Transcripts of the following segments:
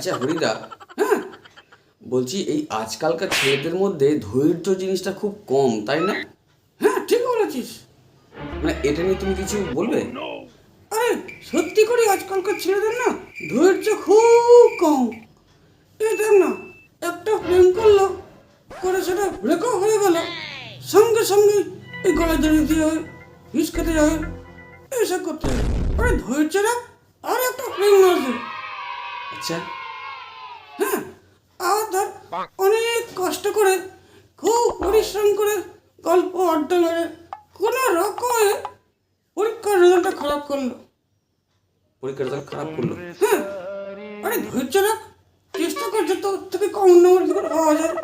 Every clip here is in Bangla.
আচ্ছা হরিদা, হ্যাঁ বলছি এই আজকালকার ছেলেদের মধ্যে ধৈর্য জিনিসটা খুব কম, তাই না? হ্যাঁ, ঠিক বলেছিস। মানে এটা নিয়ে তুমি কিছু বলবে? আরে সত্যি করে আজকালকার ছেলেদের না ধৈর্য খুব কম। এই দেখ না, একটা প্রেম করলো, করে সেটা ব্রেকআপ হয়ে গেল, সঙ্গে সঙ্গে এই গলায় দড়ি দিয়ে হয়, হিসকাতে হয়, এইসব করতে হয়। আরে ধৈর্য রাখ, আর একটা প্রেম আসবে। আচ্ছা। হ্যাঁ, আর ধর অনেক কষ্ট করে, খুব পরিশ্রম করে, গল্প আড্ডা মেরে কোনো রকমে পরীক্ষার রেজাল্টটা খারাপ করলো। পরীক্ষার রেজাল্ট খারাপ করলো? হ্যাঁ, আরে ধৈর্য রাখ, চেষ্টা করছে তোর থেকে কম নম্বর কি করে পাওয়া যায়,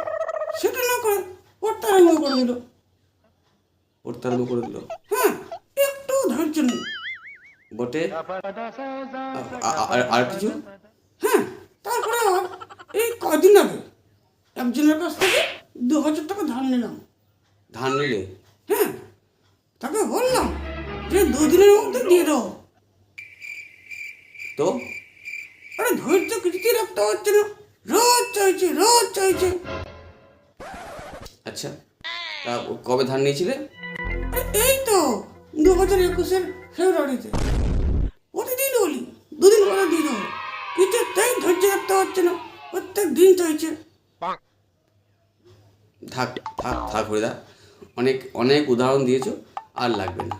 সেটা না করে পড়তে আরম্ভ করে দিল। পড়তে আরম্ভ করে দিল? হ্যাঁ, একটু ধৈর্য নেই। বটে। আর কিছু? হ্যাঁ, তারপরে আবার এই কদিন আগে একজনের কাছ থেকে 2,000 টাকা ধার নিলাম। ধান নিলে? হ্যাঁ, তাকে বললাম যে 2 দিনের মধ্যে দিয়ে দাও। তো? আরে ধৈর্য কিছুতেই রাখতে পারছে না, রোজ চাইছে, রোজ চাইছে। আচ্ছা, তা কবে ধান নিয়েছিলে? আরে এই তো 2021-এর ফেব্রুয়ারিতে। প্রতিদিন বলি 2 দিন পরে দিয়ে দেবো, কিছুতেই ধৈর্য রাখতে পারছে না, প্রত্যেক দিন চাইছে। থাক থাক থাক হরিদা, অনেক অনেক উদাহরণ দিয়েছো, আর লাগবে না।